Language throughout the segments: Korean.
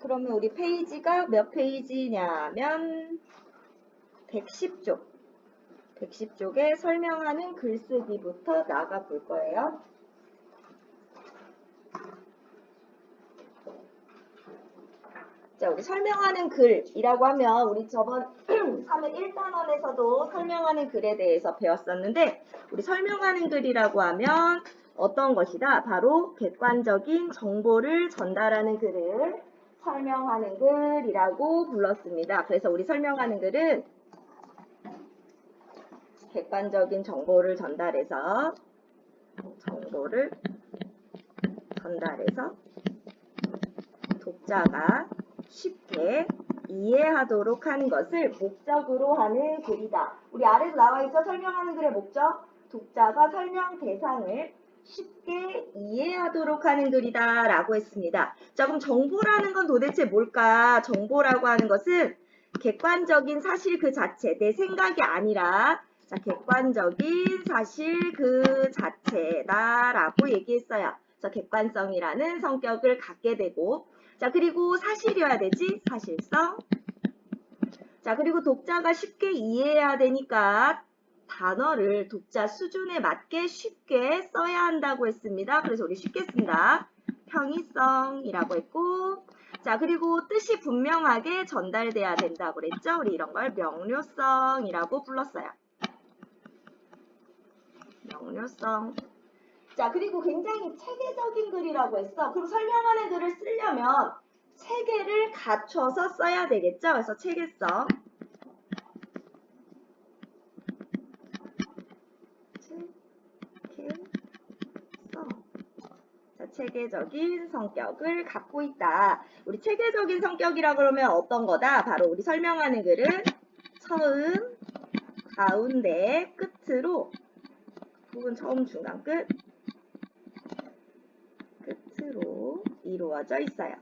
그러면 우리 페이지가 몇 페이지냐면 110쪽. 110쪽에 설명하는 글쓰기부터 나가 볼 거예요. 자, 우리 설명하는 글이라고 하면 우리 저번 3회 1단원에서도 설명하는 글에 대해서 배웠었는데 우리 설명하는 글이라고 하면 어떤 것이다? 바로 객관적인 정보를 전달하는 글을 설명하는 글이라고 불렀습니다. 그래서 우리 설명하는 글은 객관적인 정보를 전달해서 독자가 쉽게 이해하도록 하는 것을 목적으로 하는 글이다. 우리 아래도 나와 있죠? 설명하는 글의 목적. 독자가 설명 대상을 쉽게 이해하도록 하는 글이다 라고 했습니다. 자, 그럼 정보라는 건 도대체 뭘까? 정보라고 하는 것은 객관적인 사실 그 자체, 내 생각이 아니라 자, 객관적인 사실 그 자체다 라고 얘기했어요. 그래서 객관성이라는 성격을 갖게 되고 자, 그리고 사실이어야 되지? 사실성. 자, 그리고 독자가 쉽게 이해해야 되니까 단어를 독자 수준에 맞게 쉽게 써야 한다고 했습니다. 그래서 우리 쉽게 쓴다. 평이성이라고 했고 자, 그리고 뜻이 분명하게 전달돼야 된다고 그랬죠? 우리 이런 걸 명료성이라고 불렀어요. 명료성. 자, 그리고 굉장히 체계적인 글이라고 했어. 그럼 설명하는 글을 쓰려면 체계를 갖춰서 써야 되겠죠? 그래서 체계성. 자, 체계적인 성격을 갖고 있다. 우리 체계적인 성격이라 그러면 어떤 거다? 바로 우리 설명하는 글은 처음, 가운데, 끝으로 혹은 처음, 중간, 끝으로 이루어져 있어요.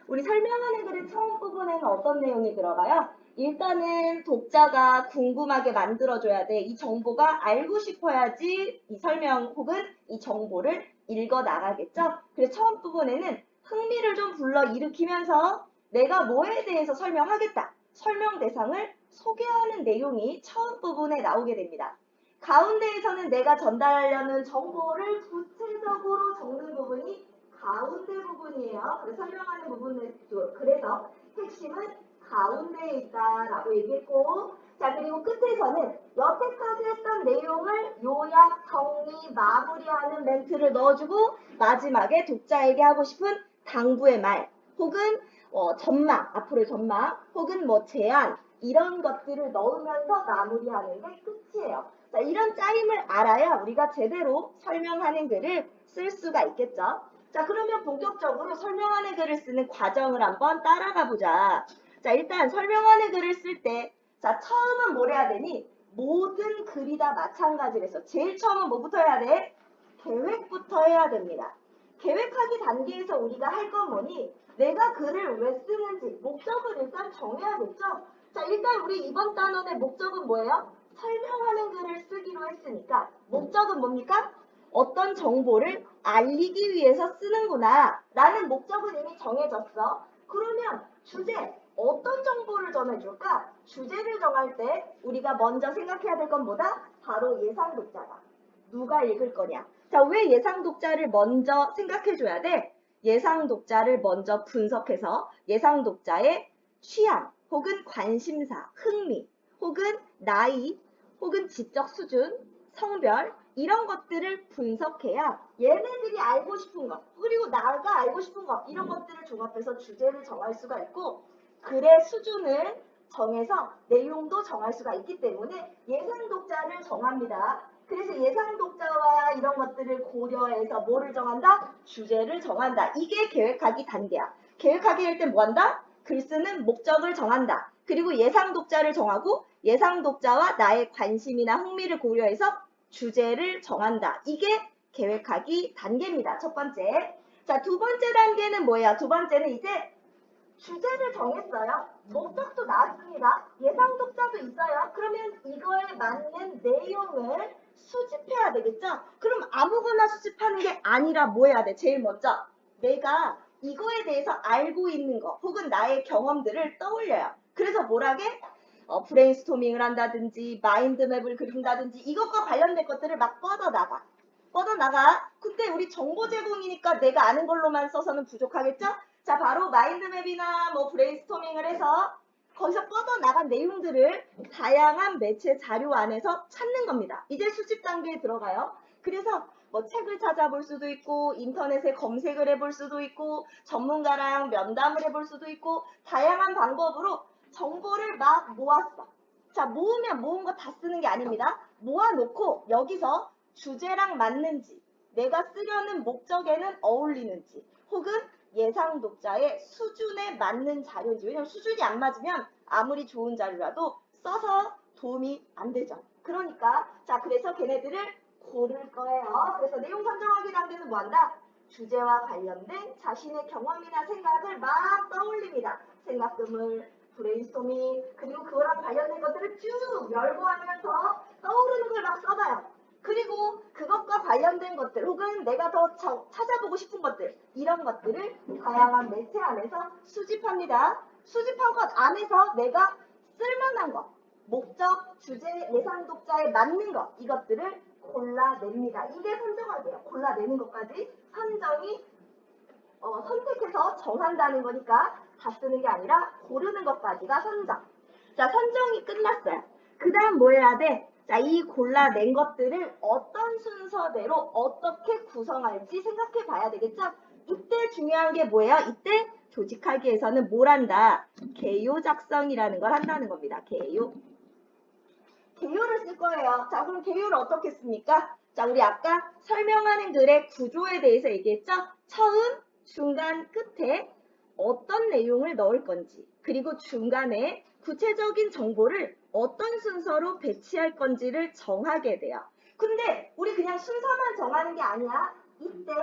우리 설명하는 글의 처음 부분에는 어떤 내용이 들어가요? 일단은 독자가 궁금하게 만들어줘야 돼. 이 정보가 알고 싶어야지 이 설명 혹은 이 정보를 읽어 나가겠죠? 그래서 처음 부분에는 흥미를 좀 불러일으키면서 내가 뭐에 대해서 설명하겠다. 설명 대상을 소개하는 내용이 처음 부분에 나오게 됩니다. 가운데에서는 내가 전달하려는 정보를 구체적으로 적는 부분이 가운데 부분이에요. 그래서 설명하는 부분은 그래서 핵심은 가운데에 있다라고 얘기했고 자 그리고 끝에서는 여태까지 했던 내용을 요약, 정리, 마무리하는 멘트를 넣어주고 마지막에 독자에게 하고 싶은 당부의 말 혹은 전망, 앞으로의 전망 혹은 뭐 제안 이런 것들을 넣으면서 마무리하는 게 끝이에요. 자, 이런 짜임을 알아야 우리가 제대로 설명하는 글을 쓸 수가 있겠죠. 자, 그러면 본격적으로 설명하는 글을 쓰는 과정을 한번 따라가 보자. 자, 일단 설명하는 글을 쓸 때, 자, 처음은 뭘 해야 되니? 모든 글이 다 마찬가지라서 제일 처음은 뭐부터 해야 돼? 계획부터 해야 됩니다. 계획하기 단계에서 우리가 할 건 뭐니? 내가 글을 왜 쓰는지 목적을 일단 정해야겠죠? 자, 일단 우리 이번 단원의 목적은 뭐예요? 설명하는 글을 쓰기로 했으니까 목적은 뭡니까? 어떤 정보를 알리기 위해서 쓰는구나 라는 목적은 이미 정해졌어. 그러면 주제, 어떤 정보를 전해줄까? 주제를 정할 때 우리가 먼저 생각해야 될 건 뭐다? 바로 예상 독자다. 누가 읽을 거냐? 자, 왜 예상 독자를 먼저 생각해줘야 돼? 예상 독자를 먼저 분석해서 예상 독자의 취향, 혹은 관심사, 흥미, 혹은 나이, 혹은 지적 수준, 성별 이런 것들을 분석해야 얘네들이 알고 싶은 것 그리고 나가 알고 싶은 것 이런 것들을 종합해서 주제를 정할 수가 있고 글의 수준을 정해서 내용도 정할 수가 있기 때문에 예상 독자를 정합니다. 그래서 예상 독자와 이런 것들을 고려해서 뭐를 정한다? 주제를 정한다. 이게 계획하기 단계야. 계획하기 할 때 뭐 한다? 글 쓰는 목적을 정한다. 그리고 예상 독자를 정하고 예상 독자와 나의 관심이나 흥미를 고려해서 주제를 정한다. 이게 계획하기 단계입니다. 첫 번째. 자, 두 번째 단계는 뭐예요? 두 번째는 이제 주제를 정했어요. 목적도 나왔습니다. 예상 독자도 있어요. 그러면 이거에 맞는 내용을 수집해야 되겠죠? 그럼 아무거나 수집하는 게 아니라 뭐 해야 돼? 제일 먼저 내가 이거에 대해서 알고 있는 거 혹은 나의 경험들을 떠올려요. 그래서 뭐라게? 브레인스토밍을 한다든지 마인드맵을 그린다든지 이것과 관련된 것들을 막 뻗어나가. 뻗어나가. 근데 우리 정보 제공이니까 내가 아는 걸로만 써서는 부족하겠죠? 자, 바로 마인드맵이나 뭐 브레인스토밍을 해서 거기서 뻗어나간 내용들을 다양한 매체 자료 안에서 찾는 겁니다. 이제 수집 단계에 들어가요. 그래서 뭐 책을 찾아볼 수도 있고 인터넷에 검색을 해볼 수도 있고 전문가랑 면담을 해볼 수도 있고 다양한 방법으로 정보를 막 모았어. 자, 모으면 모은 거 다 쓰는 게 아닙니다. 모아놓고 여기서 주제랑 맞는지 내가 쓰려는 목적에는 어울리는지 혹은 예상 독자의 수준에 맞는 자료인지. 왜냐면 수준이 안 맞으면 아무리 좋은 자료라도 써서 도움이 안 되죠. 그러니까 자, 그래서 걔네들을 고를 거예요. 그래서 내용 선정하기 단계는 뭐한다? 주제와 관련된 자신의 경험이나 생각을 막 떠올립니다. 생각금을 브레인스토밍 그리고 그거랑 관련된 것들을 쭉 열거하면서 떠오르는 걸 막 써봐요. 그리고 그것과 관련된 것들 혹은 내가 더 찾아보고 싶은 것들 이런 것들을 다양한 매체 안에서 수집합니다. 수집한 것 안에서 내가 쓸만한 것, 목적, 주제, 예상 독자에 맞는 것 이것들을 골라냅니다. 이게 선정하기예요. 골라내는 것까지 선정이 선택해서 정한다는 거니까 다 쓰는 게 아니라 고르는 것까지가 선정. 자, 선정이 끝났어요. 그 다음 뭐 해야 돼? 자, 이 골라낸 것들을 어떤 순서대로 어떻게 구성할지 생각해 봐야 되겠죠? 이때 중요한 게 뭐예요? 이때 조직하기에서는 뭘 한다? 개요 작성이라는 걸 한다는 겁니다. 개요. 개요를 쓸 거예요. 자, 그럼 개요를 어떻게 씁니까? 자, 우리 아까 설명하는 글의 구조에 대해서 얘기했죠? 처음, 중간, 끝에 어떤 내용을 넣을 건지, 그리고 중간에 구체적인 정보를 어떤 순서로 배치할 건지를 정하게 돼요. 근데 우리 그냥 순서만 정하는 게 아니야. 이때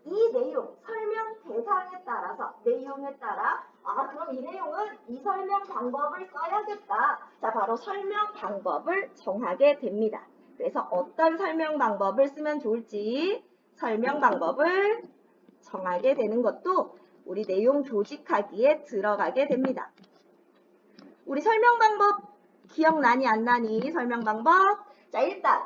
이 내용, 설명 대상에 따라서, 내용에 따라 그럼 이 내용은 이 설명 방법을 써야겠다. 자, 바로 설명 방법을 정하게 됩니다. 그래서 어떤 설명 방법을 쓰면 좋을지 설명 방법을 정하게 되는 것도 우리 내용 조직하기에 들어가게 됩니다. 우리 설명 방법 기억나니 안 나니? 설명 방법. 자, 일단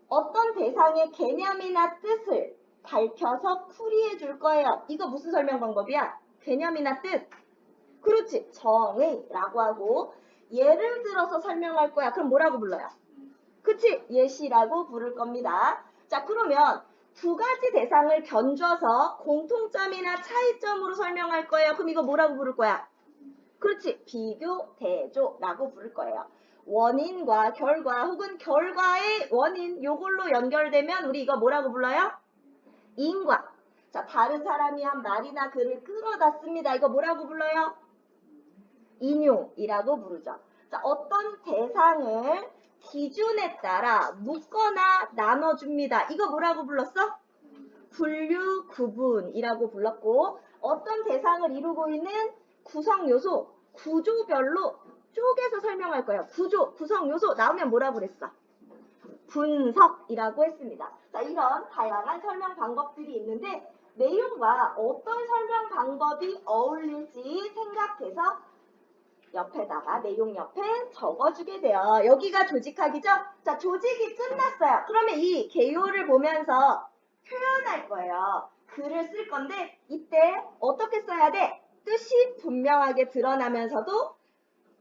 어떤 대상의 개념이나 뜻을 밝혀서 풀이해 줄 거예요. 이거 무슨 설명 방법이야? 개념이나 뜻. 그렇지. 정의라고 하고 예를 들어서 설명할 거야. 그럼 뭐라고 불러요? 그치? 예시라고 부를 겁니다. 자, 그러면 두 가지 대상을 견줘서 공통점이나 차이점으로 설명할 거예요. 그럼 이거 뭐라고 부를 거야? 그렇지. 비교, 대조라고 부를 거예요. 원인과 결과 혹은 결과의 원인 요걸로 연결되면 우리 이거 뭐라고 불러요? 인과. 자, 다른 사람이 한 말이나 글을 끌어다 씁니다. 이거 뭐라고 불러요? 인용이라고 부르죠. 자, 어떤 대상을 기준에 따라 묶거나 나눠줍니다. 이거 뭐라고 불렀어? 분류, 구분이라고 불렀고 어떤 대상을 이루고 있는 구성 요소, 구조별로 쪼개서 설명할 거예요. 구조, 구성 요소 나오면 뭐라고 그랬어? 분석이라고 했습니다. 자, 이런 다양한 설명 방법들이 있는데 내용과 어떤 설명 방법이 어울릴지 생각해서 옆에다가 내용 옆에 적어주게 돼요. 여기가 조직하기죠? 자, 조직이 끝났어요. 그러면 이 개요를 보면서 표현할 거예요. 글을 쓸 건데 이때 어떻게 써야 돼? 뜻이 분명하게 드러나면서도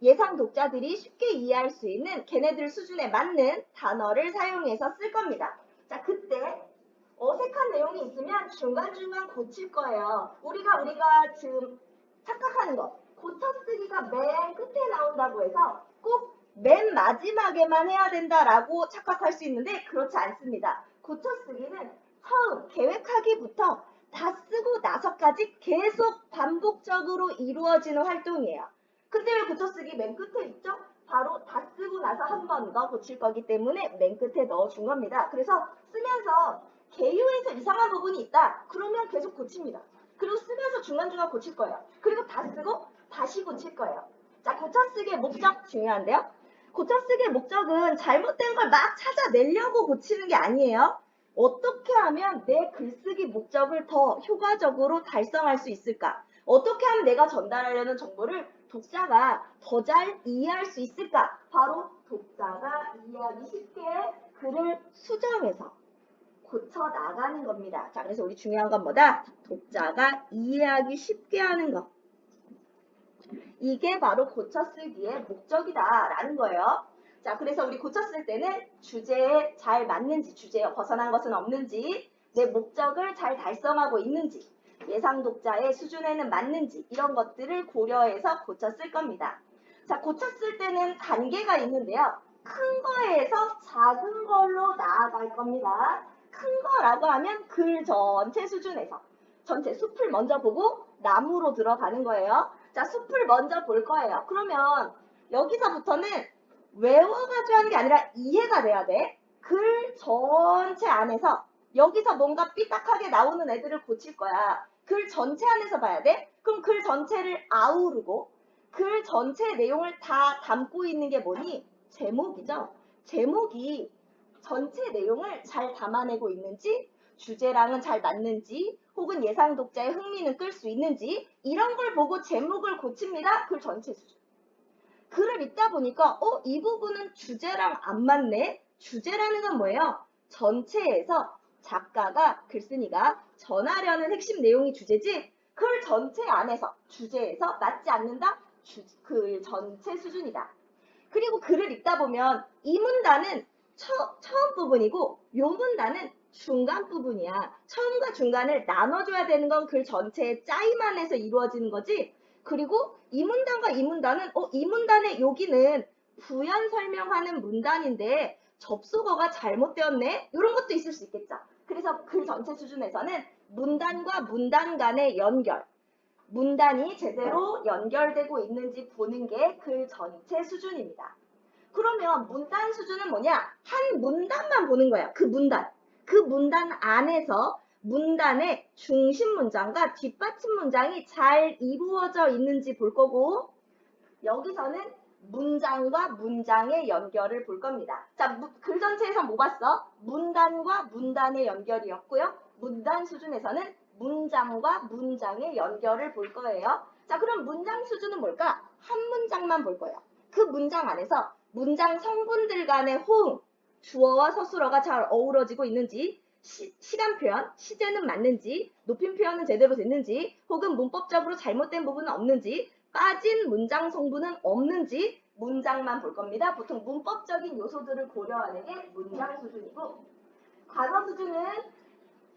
예상 독자들이 쉽게 이해할 수 있는 걔네들 수준에 맞는 단어를 사용해서 쓸 겁니다. 자, 그때 어색한 내용이 있으면 중간중간 고칠 거예요. 우리가 지금 착각하는 거. 고쳐쓰기가 맨 끝에 나온다고 해서 꼭 맨 마지막에만 해야 된다라고 착각할 수 있는데 그렇지 않습니다. 고쳐쓰기는 처음 계획하기부터 다 쓰고 나서까지 계속 반복적으로 이루어지는 활동이에요. 근데 왜 고쳐쓰기 맨 끝에 있죠? 바로 다 쓰고 나서 한 번 더 고칠 거기 때문에 맨 끝에 넣어준 겁니다. 그래서 쓰면서 개요에서 이상한 부분이 있다. 그러면 계속 고칩니다. 그리고 쓰면서 중간중간 고칠 거예요. 그리고 다 쓰고 다시 고칠 거예요. 자, 고쳐쓰기의 목적 중요한데요. 고쳐쓰기의 목적은 잘못된 걸 막 찾아내려고 고치는 게 아니에요. 어떻게 하면 내 글쓰기 목적을 더 효과적으로 달성할 수 있을까? 어떻게 하면 내가 전달하려는 정보를 독자가 더 잘 이해할 수 있을까? 바로 독자가 이해하기 쉽게 글을 수정해서 고쳐 나가는 겁니다. 자, 그래서 우리 중요한 건 뭐다? 독자가 이해하기 쉽게 하는 것. 이게 바로 고쳐쓰기의 목적이다라는 거예요. 자, 그래서 우리 고쳤을 때는 주제에 잘 맞는지, 주제에 벗어난 것은 없는지, 내 목적을 잘 달성하고 있는지, 예상 독자의 수준에는 맞는지 이런 것들을 고려해서 고쳤을 겁니다. 자, 고쳤을 때는 단계가 있는데요. 큰 거에서 작은 걸로 나아갈 겁니다. 큰 거라고 하면 글 전체 수준에서 전체 숲을 먼저 보고 나무로 들어가는 거예요. 자, 숲을 먼저 볼 거예요. 그러면 여기서부터는 외워가지고 하는 게 아니라 이해가 돼야 돼. 글 전체 안에서 여기서 뭔가 삐딱하게 나오는 애들을 고칠 거야. 글 전체 안에서 봐야 돼. 그럼 글 전체를 아우르고 글 전체 내용을 다 담고 있는 게 뭐니? 제목이죠. 제목이 전체 내용을 잘 담아내고 있는지, 주제랑은 잘 맞는지, 혹은 예상 독자의 흥미는 끌 수 있는지 이런 걸 보고 제목을 고칩니다. 글 전체 수준. 글을 읽다 보니까 이 부분은 주제랑 안 맞네. 주제라는 건 뭐예요? 전체에서 작가가 글쓴이가 전하려는 핵심 내용이 주제지 글 전체 안에서 주제에서 맞지 않는다? 글 전체 수준이다. 그리고 글을 읽다 보면 이 문단은 처음 부분이고 요 문단은 중간 부분이야. 처음과 중간을 나눠줘야 되는 건 글 전체의 짜임 안에서 이루어지는 거지. 그리고 이 문단과 이 문단은 이 문단의 여기는 부연 설명하는 문단인데 접속어가 잘못되었네? 이런 것도 있을 수 있겠죠. 그래서 글 전체 수준에서는 문단과 문단 간의 연결, 문단이 제대로 연결되고 있는지 보는 게 글 전체 수준입니다. 그러면 문단 수준은 뭐냐? 한 문단만 보는 거야. 그 문단. 그 문단 안에서 문단의 중심 문장과 뒷받침 문장이 잘 이루어져 있는지 볼 거고 여기서는 문장과 문장의 연결을 볼 겁니다. 자, 글 전체에서 뭐 봤어? 문단과 문단의 연결이었고요. 문단 수준에서는 문장과 문장의 연결을 볼 거예요. 자, 그럼 문장 수준은 뭘까? 한 문장만 볼 거예요. 그 문장 안에서 문장 성분들 간의 호응, 주어와 서술어가 잘 어우러지고 있는지, 시간 표현, 시제는 맞는지, 높임 표현은 제대로 됐는지, 혹은 문법적으로 잘못된 부분은 없는지, 빠진 문장 성분은 없는지 문장만 볼 겁니다. 보통 문법적인 요소들을 고려하는 게 문장 수준이고 단어 수준은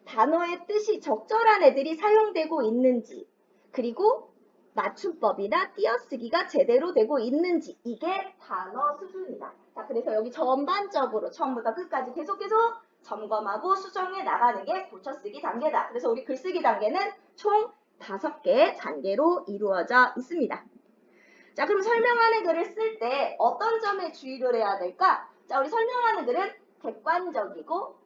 단어의 뜻이 적절한 애들이 사용되고 있는지 그리고 맞춤법이나 띄어쓰기가 제대로 되고 있는지 이게 단어 수준이다. 자, 그래서 여기 전반적으로 처음부터 끝까지 계속 점검하고 수정해 나가는 게 고쳐쓰기 단계다. 그래서 우리 글쓰기 단계는 총 5개 단계로 이루어져 있습니다. 자, 그럼 설명하는 글을 쓸 때 어떤 점에 주의를 해야 될까? 자, 우리 설명하는 글은 객관적이고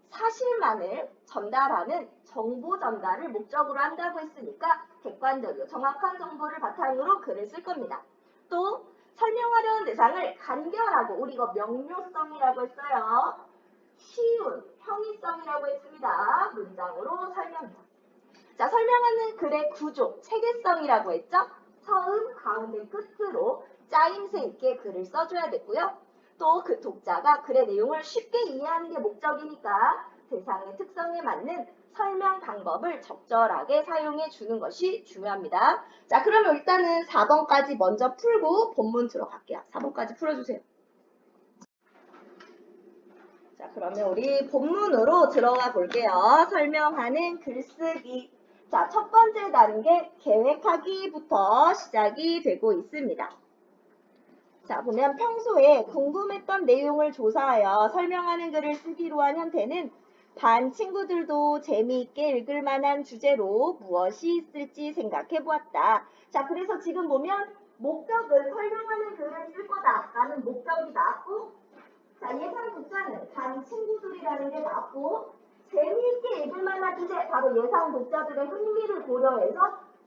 사실만을 전달하는 정보 전달을 목적으로 한다고 했으니까 객관적이고 정확한 정보를 바탕으로 글을 쓸 겁니다. 또 설명하려는 대상을 간결하고 우리 이거 명료성이라고 했어요. 쉬운 형이성이라고 했습니다. 문장으로 설명해요. 자, 설명하는 글의 구조, 체계성이라고 했죠? 처음, 가운데, 끝으로 짜임새 있게 글을 써줘야 되고요. 또 그 독자가 글의 내용을 쉽게 이해하는 게 목적이니까 대상의 특성에 맞는 설명 방법을 적절하게 사용해 주는 것이 중요합니다. 자, 그러면 일단은 4번까지 먼저 풀고 본문 들어갈게요. 4번까지 풀어주세요. 자, 그러면 우리 본문으로 들어가 볼게요. 설명하는 글쓰기. 자, 첫 번째 단계 계획하기부터 시작이 되고 있습니다. 자, 보면 평소에 궁금했던 내용을 조사하여 설명하는 글을 쓰기로 한 현태는 반 친구들도 재미있게 읽을 만한 주제로 무엇이 있을지 생각해 보았다. 자, 그래서 지금 보면 목적은 설명하는 글을 쓸 거다라는 목적이 나왔고 자, 예상 독자는 반 친구들이라는 게 나왔고 재미있게 읽을 만한 주제, 바로 예상 독자들의 흥미를 고려해서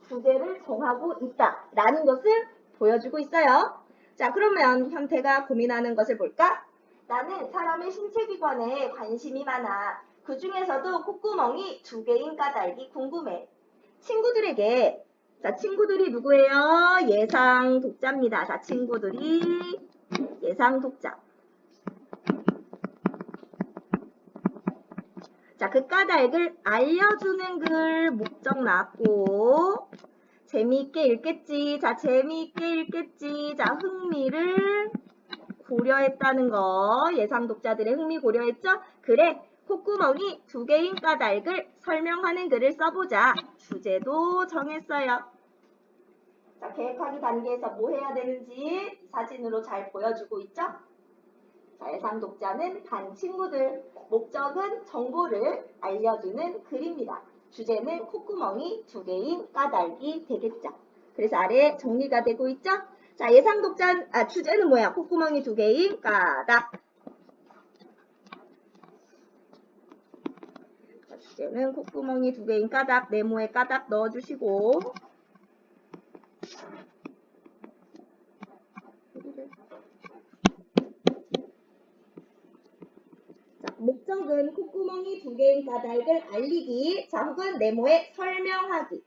주제를 정하고 있다라는 것을 보여주고 있어요. 자, 그러면 현태가 고민하는 것을 볼까? 나는 사람의 신체 기관에 관심이 많아. 그 중에서도 콧구멍이 2개인 까닭이 궁금해. 친구들에게, 자, 친구들이 누구예요? 예상 독자입니다. 자, 친구들이 예상 독자. 자, 그 까닭을 알려주는 글 목적 나왔고, 재미있게 읽겠지. 자, 재미있게 읽겠지. 자, 흥미를 고려했다는 거. 예상 독자들의 흥미 고려했죠? 그래, 콧구멍이 2개인 까닭을 설명하는 글을 써보자. 주제도 정했어요. 자, 계획하기 단계에서 뭐 해야 되는지 사진으로 잘 보여주고 있죠? 자, 예상 독자는 반 친구들, 목적은 정보를 알려주는 글입니다. 주제는 콧구멍이 2개인 까닭이 되겠죠. 그래서 아래에 정리가 되고 있죠? 자, 예상 독자, 주제는 뭐야? 콧구멍이 2개인 까닭. 자, 주제는 콧구멍이 2개인 까닭, 네모에 까닭 넣어주시고. 자, 목적은 콧구멍이 2개인 까닭을 알리기, 자, 혹은 네모에 설명하기.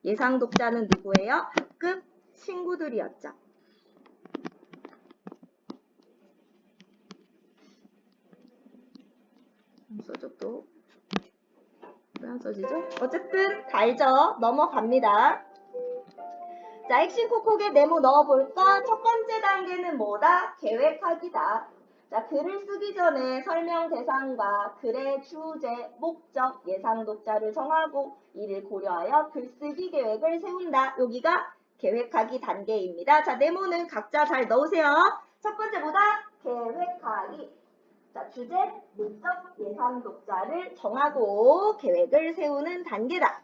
예상 독자는 누구예요? 학급 친구들이었죠. 안 써져 또. 왜 안 써지죠? 어쨌든 달죠. 넘어갑니다. 자, 핵심 콕콕에 네모 넣어볼까? 첫 번째 단계는 뭐다? 계획하기다. 자, 글을 쓰기 전에 설명 대상과 글의 주제, 목적, 예상 독자를 정하고 이를 고려하여 글쓰기 계획을 세운다. 여기가 계획하기 단계입니다. 자, 네모는 각자 잘 넣으세요. 첫 번째 뭐다? 계획하기. 자, 주제, 목적, 예상 독자를 정하고 계획을 세우는 단계다.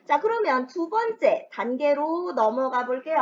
자, 그러면 두 번째 단계로 넘어가 볼게요.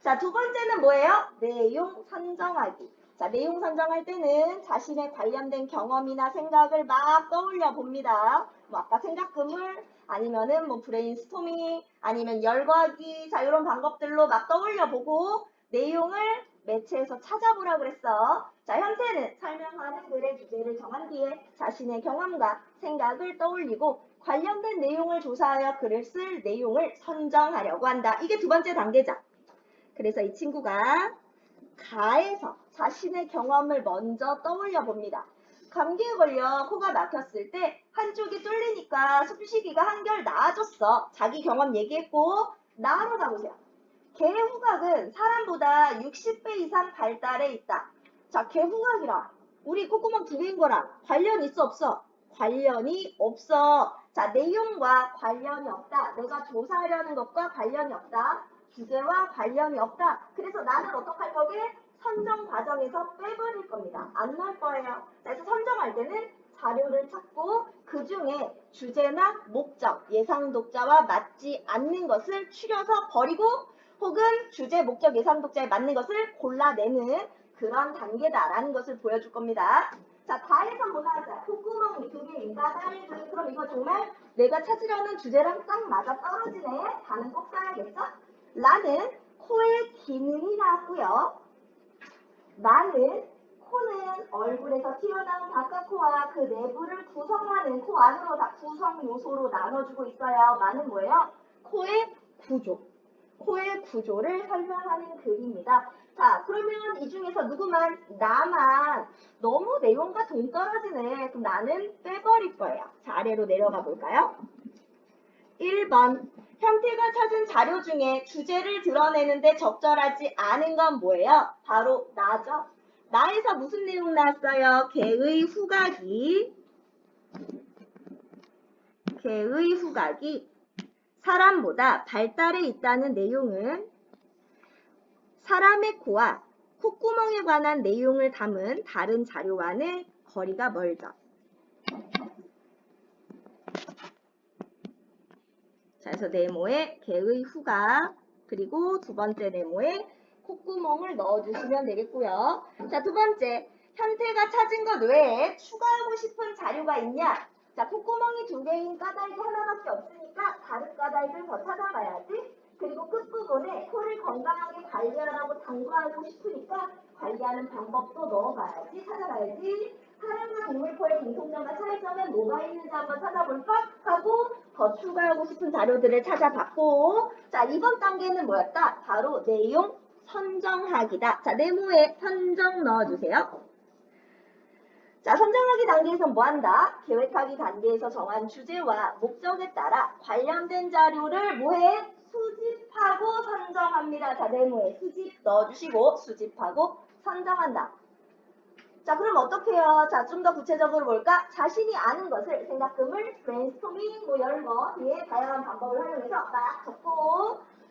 자, 두 번째는 뭐예요? 내용 선정하기. 자, 내용 선정할 때는 자신의 관련된 경험이나 생각을 막 떠올려 봅니다. 뭐 아까 생각 그물, 아니면은 뭐 브레인스토밍, 아니면 열거하기, 자, 이런 방법들로 막 떠올려 보고 내용을 매체에서 찾아보라 그랬어. 자, 현재는 설명하는 글의 주제를 정한 뒤에 자신의 경험과 생각을 떠올리고 관련된 내용을 조사하여 글을 쓸 내용을 선정하려고 한다. 이게 두 번째 단계죠. 그래서 이 친구가 가에서 자신의 경험을 먼저 떠올려 봅니다. 감기에 걸려 코가 막혔을 때 한쪽이 뚫리니까 숨쉬기가 한결 나아졌어. 자기 경험 얘기했고 나로 잡으세요. 개의 후각은 사람보다 60배 이상 발달해 있다. 자, 개 후각이라 우리 콧구멍 2개인 거랑 관련 있어 없어? 관련이 없어. 자, 내용과 관련이 없다. 내가 조사하려는 것과 관련이 없다. 주제와 관련이 없다. 그래서 나는 어떡할 거게? 선정 과정에서 빼버릴 겁니다. 안 넣을 거예요. 그래서 선정할 때는 자료를 찾고 그 중에 주제나 목적, 예상 독자와 맞지 않는 것을 추려서 버리고 혹은 주제, 목적, 예상 독자에 맞는 것을 골라내는 그런 단계다라는 것을 보여줄 겁니다. 자, 다해서 뭐라 하자. 콧구멍이 2개인 까닭을. 그럼 이거 정말 내가 찾으려는 주제랑 딱 맞아 떨어지네. 다는 꼭 써야겠죠? 라는 코의 기능이 나왔고요. 마는 코는 얼굴에서 튀어나온 바깥코와 그 내부를 구성하는 코 안으로 다 구성 요소로 나눠주고 있어요. 마는 뭐예요? 코의 구조. 코의 구조를 설명하는 글입니다. 자, 그러면 이 중에서 누구만? 나만 너무 내용과 동떨어지네. 그럼 나는 빼버릴 거예요. 자, 아래로 내려가 볼까요? 1번. 형태가 찾은 자료 중에 주제를 드러내는데 적절하지 않은 건 뭐예요? 바로 나죠. 나에서 무슨 내용 나왔어요? 개의 후각이 사람보다 발달해 있다는 내용은 사람의 코와 콧구멍에 관한 내용을 담은 다른 자료와는 거리가 멀죠. 자, 그래서 네모에 개의 후각, 그리고 두 번째 네모에 콧구멍을 넣어주시면 되겠고요. 자, 두 번째, 현태가 찾은 것 외에 추가하고 싶은 자료가 있냐? 자, 콧구멍이 2개인 까닭이 하나밖에 없으니까 다른 까닭을 더 찾아봐야지. 그리고 끝부분에 코를 건강하게 관리하라고 당부하고 싶으니까 관리하는 방법도 넣어봐야지, 찾아봐야지. 사람과 동물 코의 공통점과 차이점은 뭐가 있는지 한번 찾아볼까? 하고 더 추가하고 싶은 자료들을 찾아봤고, 자, 이번 단계는 뭐였다? 바로 내용 선정하기다. 자, 네모에 선정 넣어주세요. 자, 선정하기 단계에서 뭐 한다? 계획하기 단계에서 정한 주제와 목적에 따라 관련된 자료를 뭐해? 수집하고 선정합니다. 자, 네모에 수집 넣어주시고 수집하고 선정한다. 자, 그럼 어떻게 해요? 자, 좀 더 구체적으로 볼까? 자신이 아는 것을 생각금을 브레인스토밍 뭐 이런 거 뒤에 다양한 방법을 활용해서 막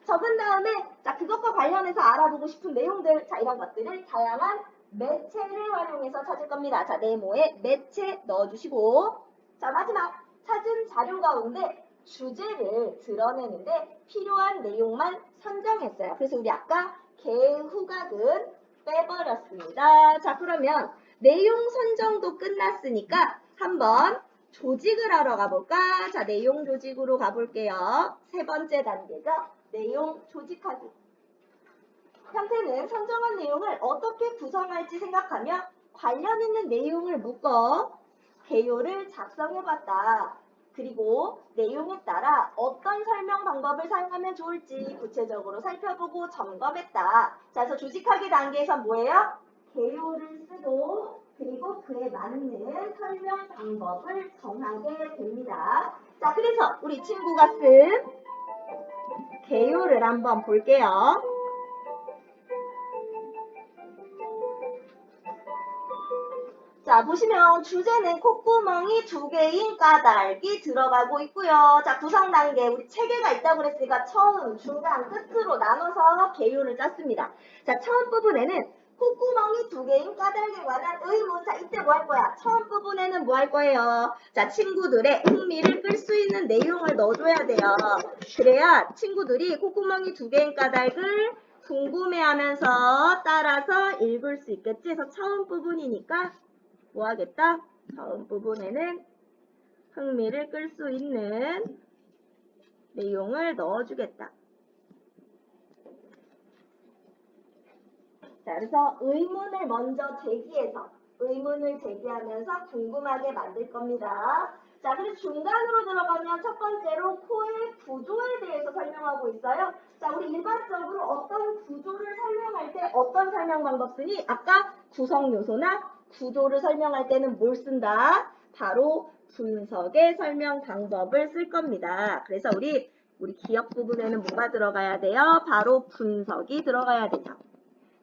적은 다음에 자, 그것과 관련해서 알아보고 싶은 내용들, 자, 이런 것들을 다양한 매체를 활용해서 찾을 겁니다. 자, 네모에 매체 넣어주시고, 자, 마지막 찾은 자료 가운데 주제를 드러내는데 필요한 내용만 선정했어요. 그래서 우리 아까 개후각은 빼버렸습니다. 자, 그러면 내용 선정도 끝났으니까 한번 조직을 하러 가볼까? 자, 내용 조직으로 가볼게요. 세 번째 단계죠. 내용 조직하기. 형태는 선정한 내용을 어떻게 구성할지 생각하며 관련 있는 내용을 묶어 개요를 작성해봤다. 그리고 내용에 따라 어떤 설명 방법을 사용하면 좋을지 구체적으로 살펴보고 점검했다. 자, 그래서 조직하기 단계에서 뭐예요? 개요를 쓰고 그리고 그에 맞는 설명 방법을 정하게 됩니다. 자, 그래서 우리 친구가 쓴 개요를 한번 볼게요. 자, 보시면 주제는 콧구멍이 2개인 까닭이 들어가고 있고요. 자, 구성 단계 우리 체계가 있다고 그랬으니까 처음, 중간, 끝으로 나눠서 개요를 짰습니다. 자, 처음 부분에는 콧구멍이 2개인 까닭에 관한 의문. 자, 이때 뭐 할 거야? 처음 부분에는 뭐 할 거예요? 자, 친구들의 흥미를 끌 수 있는 내용을 넣어줘야 돼요. 그래야 친구들이 콧구멍이 2개인 까닭을 궁금해하면서 따라서 읽을 수 있겠지. 그래서 처음 부분이니까 뭐 하겠다? 처음 부분에는 흥미를 끌 수 있는 내용을 넣어주겠다. 자, 그래서 의문을 먼저 의문을 제기하면서 궁금하게 만들 겁니다. 자, 그리고 중간으로 들어가면 첫 번째로 코의 구조에 대해서 설명하고 있어요. 자, 우리 일반적으로 어떤 구조를 설명할 때 어떤 설명 방법 쓰니? 아까 구성 요소나 구조를 설명할 때는 뭘 쓴다? 바로 분석의 설명 방법을 쓸 겁니다. 그래서 우리 기억 부분에는 뭐가 들어가야 돼요? 바로 분석이 들어가야 되죠.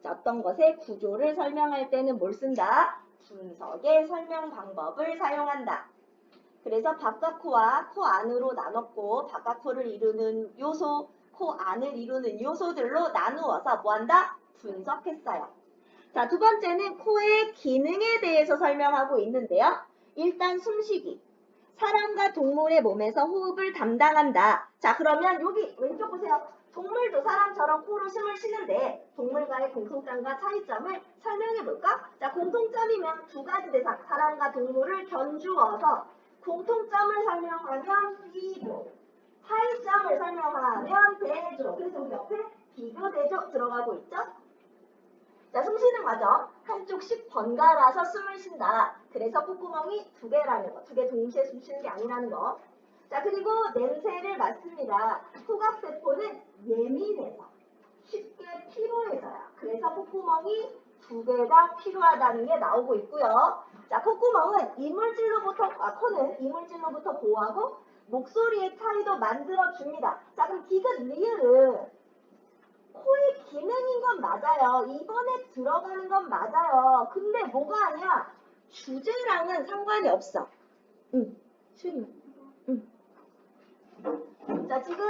자, 어떤 것의 구조를 설명할 때는 뭘 쓴다? 분석의 설명 방법을 사용한다. 그래서 바깥코와 코 안으로 나눴고 바깥코를 이루는 요소, 코 안을 이루는 요소들로 나누어서 뭐한다? 분석했어요. 자, 두 번째는 코의 기능에 대해서 설명하고 있는데요. 일단 숨쉬기. 사람과 동물의 몸에서 호흡을 담당한다. 자, 그러면 여기 왼쪽 보세요. 동물도 사람처럼 코로 숨을 쉬는데 동물과의 공통점과 차이점을 설명해 볼까? 자, 공통점이면 두 가지 대상, 사람과 동물을 견주어서 공통점을 설명하면 비교, 차이점을 설명하면 대조. 그래서 우리 옆에 비교, 대조 들어가고 있죠? 자, 숨 쉬는 과정. 한쪽씩 번갈아서 숨을 쉰다. 그래서 콧구멍이 2개라는 거. 2개 동시에 숨 쉬는 게 아니라는 거. 자, 그리고 냄새를 맡습니다. 후각세포는 예민해서 쉽게 피로해져요. 그래서 콧구멍이 2개가 필요하다는 게 나오고 있고요. 자, 콧구멍은 코는 이물질로부터 보호하고 목소리의 차이도 만들어줍니다. 자, 그럼 디귿, 리을은 코의 기능인 건 맞아요. 이번에 들어가는 건 맞아요. 근데 뭐가 아니야? 주제랑은 상관이 없어. 슈니. 자, 지금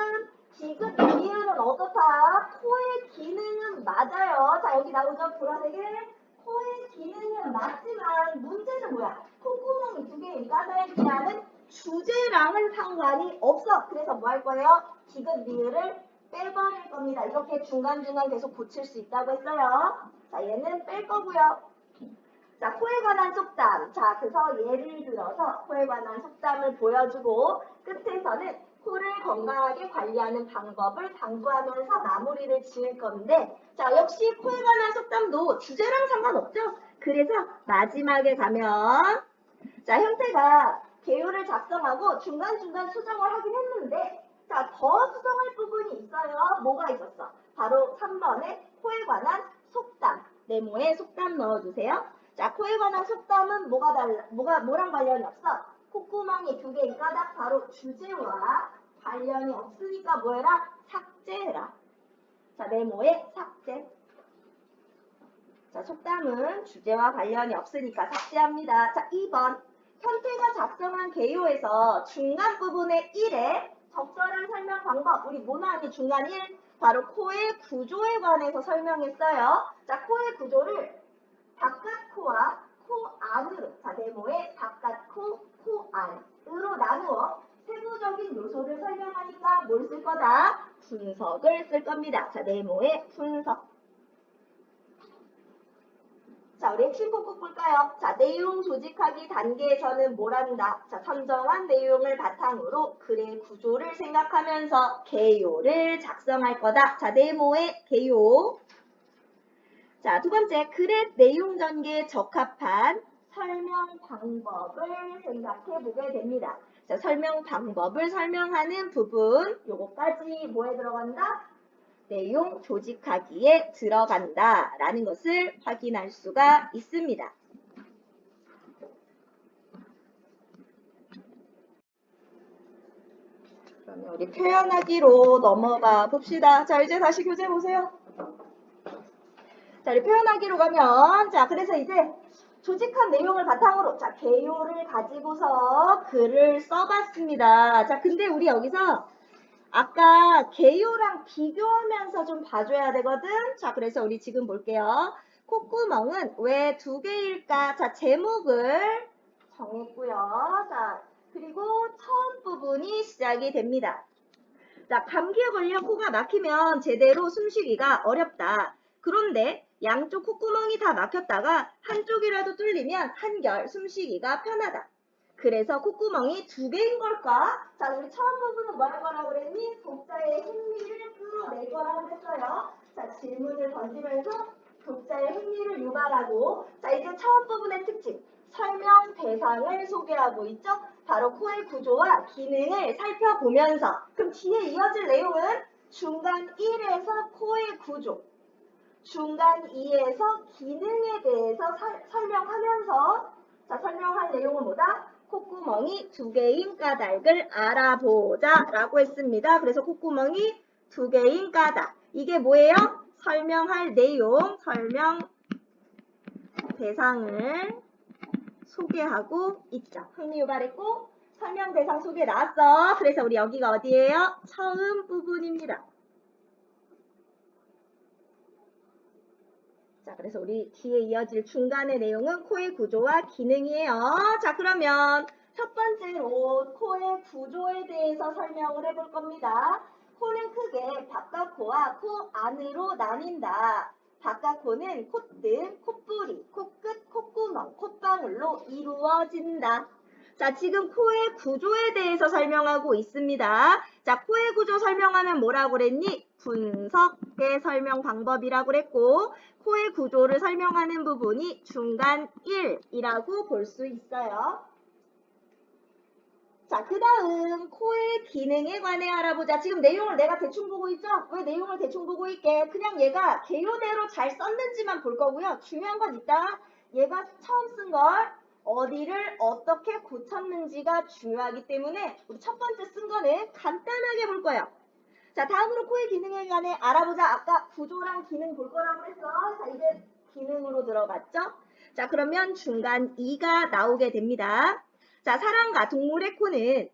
디귿 리을은 어떻다? 코의 기능은 맞아요. 자, 여기 나오죠? 보라색에 코의 기능은 맞지만 문제는 뭐야? 콧구멍이 2개인 까닭이라는 주제랑은 상관이 없어. 그래서 뭐 할 거예요? 디귿 리을을 빼버릴 겁니다. 이렇게 중간중간 계속 고칠 수 있다고 했어요. 자, 얘는 뺄 거고요. 자, 코에 관한 속담. 자, 그래서 예를 들어서 코에 관한 속담을 보여주고 끝에서는 코를 건강하게 관리하는 방법을 당부하면서 마무리를 지을 건데, 자, 역시 코에 관한 속담도 주제랑 상관없죠? 그래서 마지막에 가면, 자, 형태가 개요를 작성하고 중간중간 수정을 하긴 했는데, 자, 더 수정할 부분이 있어요. 뭐가 있었어? 바로 3번에 코에 관한 속담. 네모에 속담 넣어주세요. 자, 코에 관한 속담은 뭐랑 관련이 없어? 콧구멍이 2개인 까닭 바로 주제와 관련이 없으니까 뭐해라? 삭제해라. 자, 네모에 삭제. 자, 속담은 주제와 관련이 없으니까 삭제합니다. 자, 2번. 현태가 작성한 개요에서 중간 부분의 1에 적절한 설명 방법. 우리 뭐 나왔니? 중간 1. 바로 코의 구조에 관해서 설명했어요. 자, 코의 구조를 바깥코와 코 안으로. 자, 네모에 바깥코, 코 안으로 나누어 세부적인 요소를 설명하니까 뭘 쓸 거다? 분석을 쓸 겁니다. 자, 네모에 분석. 자, 우리 핵심 꼭꼭 볼까요? 자, 내용 조직하기 단계에서는 뭘 한다? 자, 선정한 내용을 바탕으로 글의 구조를 생각하면서 개요를 작성할 거다. 자, 네모의 개요. 자, 두 번째, 글의 내용 전개에 적합한 설명 방법을 생각해 보게 됩니다. 자, 설명 방법을 설명하는 부분, 요거까지 뭐에 들어간다? 내용 조직하기에 들어간다 라는 것을 확인할 수가 있습니다. 그러면 우리 표현하기로 넘어가 봅시다. 자, 이제 다시 교재 보세요. 자, 우리 표현하기로 가면, 자, 그래서 이제 조직한 내용을 바탕으로, 자, 개요를 가지고서 글을 써봤습니다. 자, 근데 우리 여기서 아까 개요랑 비교하면서 좀 봐줘야 되거든. 자, 그래서 우리 지금 볼게요. 콧구멍은 왜 2개일까? 자, 제목을 정했고요. 자, 그리고 처음 부분이 시작이 됩니다. 자, 감기에 걸려 코가 막히면 제대로 숨쉬기가 어렵다. 그런데 양쪽 콧구멍이 다 막혔다가 한쪽이라도 뚫리면 한결 숨쉬기가 편하다. 그래서 콧구멍이 2개인 걸까? 자, 우리 처음 부분은 뭐 할 거라고 그랬니? 독자의 흥미를 끌어낼 거라고 했어요. 자, 질문을 던지면서 독자의 흥미를 유발하고, 자, 이제 처음 부분의 특징, 설명 대상을 소개하고 있죠? 바로 코의 구조와 기능을 살펴보면서, 그럼 뒤에 이어질 내용은 중간 1에서 코의 구조, 중간 2에서 기능에 대해서 설명하면서, 자, 설명할 내용은 뭐다? 콧구멍이 2개인 까닭을 알아보자 라고 했습니다. 그래서 콧구멍이 2개인 까닭. 이게 뭐예요? 설명할 내용, 설명 대상을 소개하고 있죠. 흥미 유발했고 설명 대상 소개 나왔어. 그래서 우리 여기가 어디예요? 처음 부분입니다. 자, 그래서 우리 뒤에 이어질 중간의 내용은 코의 구조와 기능이에요. 자, 그러면 첫 번째로 코의 구조에 대해서 설명을 해볼 겁니다. 코는 크게 바깥코와 코 안으로 나뉜다. 바깥코는 콧등, 콧뿌리, 코끝, 콧구멍, 콧방울로 이루어진다. 자, 지금 코의 구조에 대해서 설명하고 있습니다. 자, 코의 구조 설명하면 뭐라고 그랬니? 분석의 설명 방법이라고 그랬고, 코의 구조를 설명하는 부분이 중간 1이라고 볼 수 있어요. 자, 그 다음 코의 기능에 관해 알아보자. 지금 내용을 내가 대충 보고 있죠? 왜 내용을 대충 보고 있게? 그냥 얘가 개요대로 잘 썼는지만 볼 거고요. 중요한 건 있다. 얘가 처음 쓴 걸 어디를 어떻게 고쳤는지가 중요하기 때문에 우리 첫 번째 쓴 거는 간단하게 볼 거예요. 자, 다음으로 코의 기능에 관해 알아보자. 아까 구조랑 기능 볼 거라고 했어. 자, 이제 기능으로 들어갔죠? 자, 그러면 중간 2가 나오게 됩니다. 자, 사람과 동물의 코는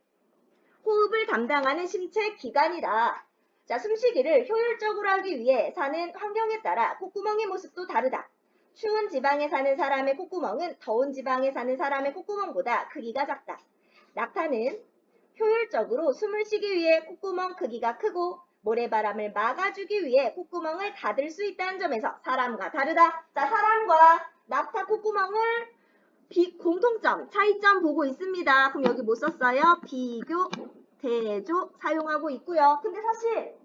호흡을 담당하는 심체 기관이다. 자, 숨쉬기를 효율적으로 하기 위해 사는 환경에 따라 콧구멍의 모습도 다르다. 추운 지방에 사는 사람의 콧구멍은 더운 지방에 사는 사람의 콧구멍보다 크기가 작다. 낙타는 효율적으로 숨을 쉬기 위해 콧구멍 크기가 크고 모래바람을 막아주기 위해 콧구멍을 닫을 수 있다는 점에서 사람과 다르다. 자, 사람과 낙타 콧구멍을 공통점, 차이점 보고 있습니다. 그럼 여기 뭐 썼어요? 비교 대조 사용하고 있고요. 근데 사실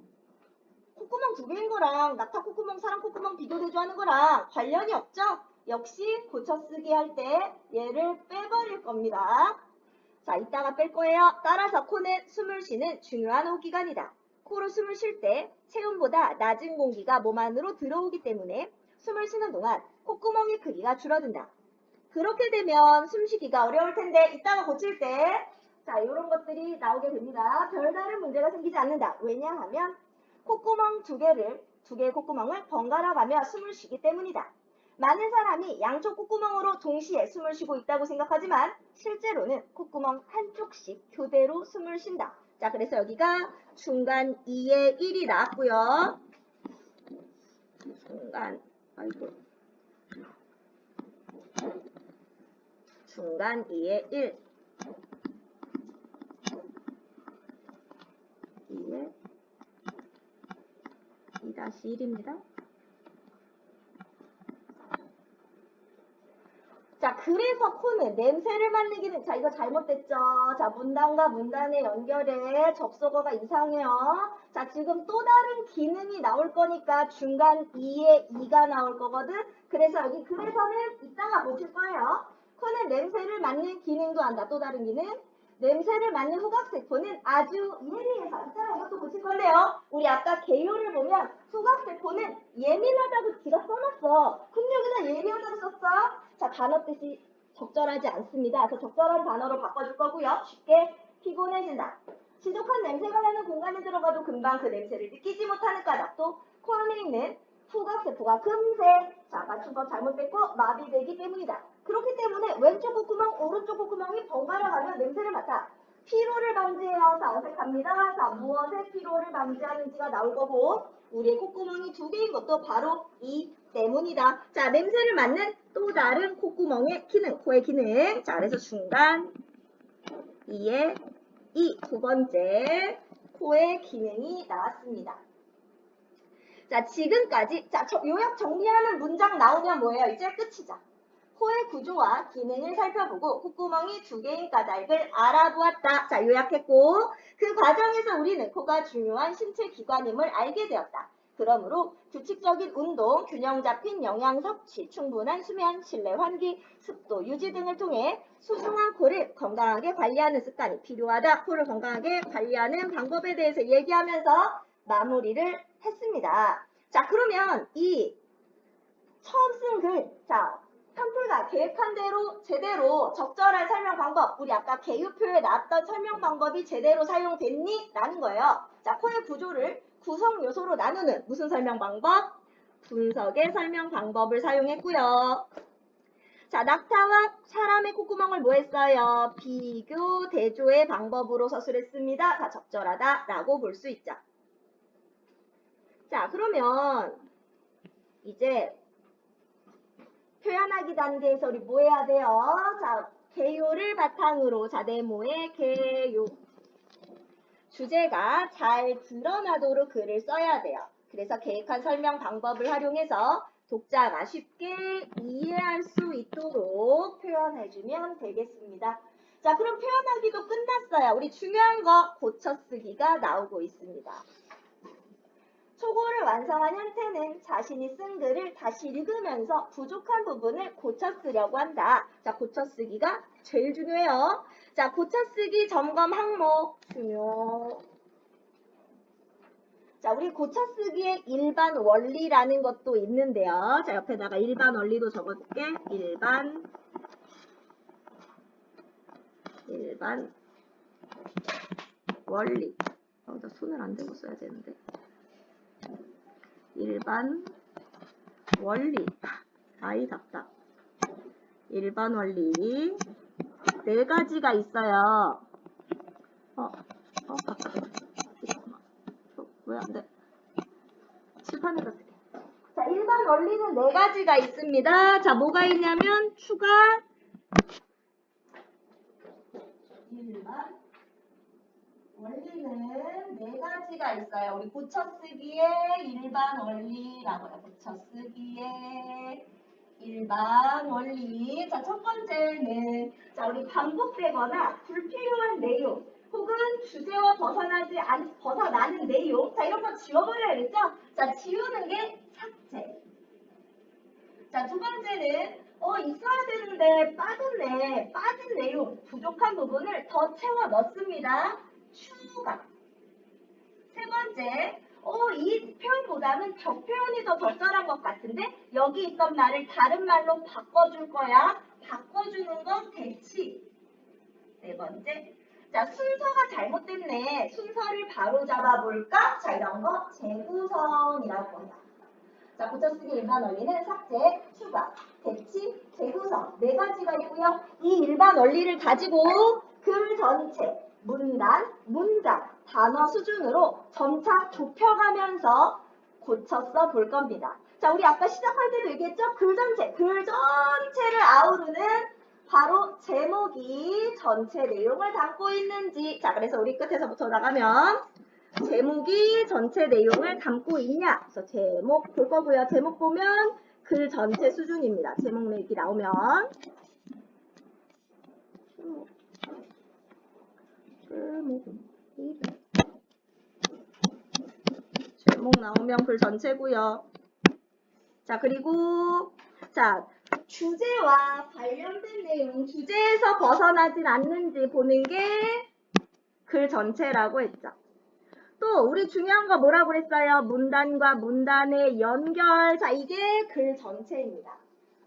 콧구멍 두 개인 거랑 낙타 콧구멍, 사람 콧구멍 비교 대조하는 거랑 관련이 없죠? 역시 고쳐쓰기 할 때 얘를 빼버릴 겁니다. 자, 이따가 뺄 거예요. 따라서 코는 숨을 쉬는 중요한 호흡기관이다. 코로 숨을 쉴 때 체온보다 낮은 공기가 몸 안으로 들어오기 때문에 숨을 쉬는 동안 콧구멍의 크기가 줄어든다. 그렇게 되면 숨쉬기가 어려울 텐데 이따가 고칠 때 자, 이런 것들이 나오게 됩니다. 별다른 문제가 생기지 않는다. 왜냐하면 콧구멍 두 개의 콧구멍을 번갈아 가며 숨을 쉬기 때문이다. 많은 사람이 양쪽 콧구멍으로 동시에 숨을 쉬고 있다고 생각하지만 실제로는 콧구멍 한쪽씩 교대로 숨을 쉰다. 자, 그래서 여기가 중간 2의 1이 나왔고요. 중간 2의 1. 2의 2-1입니다. 자, 그래서 코는 냄새를 맡는 기능. 자, 이거 잘못됐죠? 자, 문단과 문단의 연결에 접속어가 이상해요. 자, 지금 또 다른 기능이 나올 거니까 중간 2에 2가 나올 거거든. 그래서 여기 그래서는 이따가 보실 거예요. 코는 냄새를 맡는 기능도 한다. 또 다른 기능. 냄새를 맡는 후각세포는 아주 예리해서 이따가 이것도 보실 건데요. 우리 아까 개요를 보면 후각세포는 예민하다고 지가 써놨어. 근데 여기다 예리하다고 썼어. 자, 단어 뜻이 적절하지 않습니다. 그래서 적절한 단어로 바꿔줄 거고요. 쉽게 피곤해진다. 지독한 냄새가 나는 공간에 들어가도 금방 그 냄새를 느끼지 못하는 까닭도 코 안에 있는 후각세포가 금세 자, 맞춘 거 잘못됐고 마비되기 때문이다. 그렇기 때문에 왼쪽 콧구멍, 오른쪽 콧구멍이 번갈아 가면 냄새를 맡아. 피로를 방지해요. 자, 어색합니다. 자, 무엇에 피로를 방지하는지가 나올 거고 우리의 콧구멍이 두 개인 것도 바로 이 때문이다. 자, 냄새를 맡는 또 다른 콧구멍의 기능, 코의 기능. 자, 그래서 중간 2의 2, 두 번째 코의 기능이 나왔습니다. 자, 지금까지 자, 요약 정리하는 문장 나오면 뭐예요? 이제 끝이죠. 코의 구조와 기능을 살펴보고 콧구멍이 두 개인 까닭을 알아보았다. 자, 요약했고 그 과정에서 우리는 코가 중요한 신체 기관임을 알게 되었다. 그러므로 규칙적인 운동, 균형 잡힌 영양 섭취, 충분한 수면, 실내 환기, 습도 유지 등을 통해 소중한 코를 건강하게 관리하는 습관이 필요하다. 코를 건강하게 관리하는 방법에 대해서 얘기하면서 마무리를 했습니다. 자, 그러면 이 처음 쓴 글, 자, 편풀가 계획한 대로 제대로 적절한 설명 방법, 우리 아까 개요표에 나왔던 설명 방법이 제대로 사용됐니? 라는 거예요. 자, 코의 구조를 구성 요소로 나누는 무슨 설명 방법? 분석의 설명 방법을 사용했고요. 자, 낙타와 사람의 콧구멍을 뭐 했어요? 비교, 대조의 방법으로 서술했습니다. 자, 적절하다라고 볼 수 있죠. 자, 그러면 이제 표현하기 단계에서 우리 뭐 해야 돼요? 자, 개요를 바탕으로 자, 네모의 개요. 주제가 잘 드러나도록 글을 써야 돼요. 그래서 계획한 설명 방법을 활용해서 독자가 쉽게 이해할 수 있도록 표현해주면 되겠습니다. 자, 그럼 표현하기도 끝났어요. 우리 중요한 거 고쳐쓰기가 나오고 있습니다. 초고를 완성한 현태는 자신이 쓴 글을 다시 읽으면서 부족한 부분을 고쳐쓰려고 한다. 자, 고쳐쓰기가 제일 중요해요. 자, 고쳐쓰기 점검 항목 중요. 자, 우리 고쳐쓰기의 일반 원리라는 것도 있는데요. 자, 옆에다가 일반 원리도 적어줄게. 일반 원리. 나 손을 안 대고 써야 되는데. 일반 원리. 아이답다. 일반 원리. 4가지가 있어요. 왜 안 돼? 칠판에다 쓰게. 자, 일반 원리는 4가지가 있습니다. 자, 뭐가 있냐면 추가 일반 원리는 4가지가 있어요. 우리 고쳐쓰기의 일반 원리라고요. 고쳐쓰기의 일반 원리. 자, 첫 번째는 자, 우리 반복되거나 불필요한 내용 혹은 주제와 벗어나는 내용. 자, 이런 거 지워버려야겠죠? 자, 지우는 게 삭제. 자, 두 번째는 있어야 되는데 빠졌네. 빠진 내용, 부족한 부분을 더 채워 넣습니다. 추가. 세 번째, 이 표현보다는 저 표현이 더 적절한 것 같은데 여기 있던 말을 다른 말로 바꿔줄 거야. 바꿔주는 건 대치. 네 번째, 자, 순서가 잘못됐네. 순서를 바로 잡아볼까? 자, 이런 거 재구성이라고 해요. 자, 고쳐쓰기 일반 원리는 삭제, 추가, 대치, 재구성 네 가지가 있고요. 이 일반 원리를 가지고 글 전체, 문단, 문장, 단어 수준으로 점차 좁혀가면서 고쳐 볼 겁니다. 자, 우리 아까 시작할 때도 얘기했죠? 글 전체를 아우르는 바로 제목이 전체 내용을 담고 있는지. 자, 그래서 우리 끝에서부터 나가면 제목이 전체 내용을 담고 있냐? 그래서 제목 볼 거고요. 제목 보면 글 전체 수준입니다. 제목 이렇게 나오면 제목 나오면 글 전체고요. 자, 그리고 자, 주제와 관련된 내용, 주제에서 벗어나진 않는지 보는 게 글 전체라고 했죠. 또 우리 중요한 거 뭐라고 그랬어요? 문단과 문단의 연결. 자, 이게 글 전체입니다.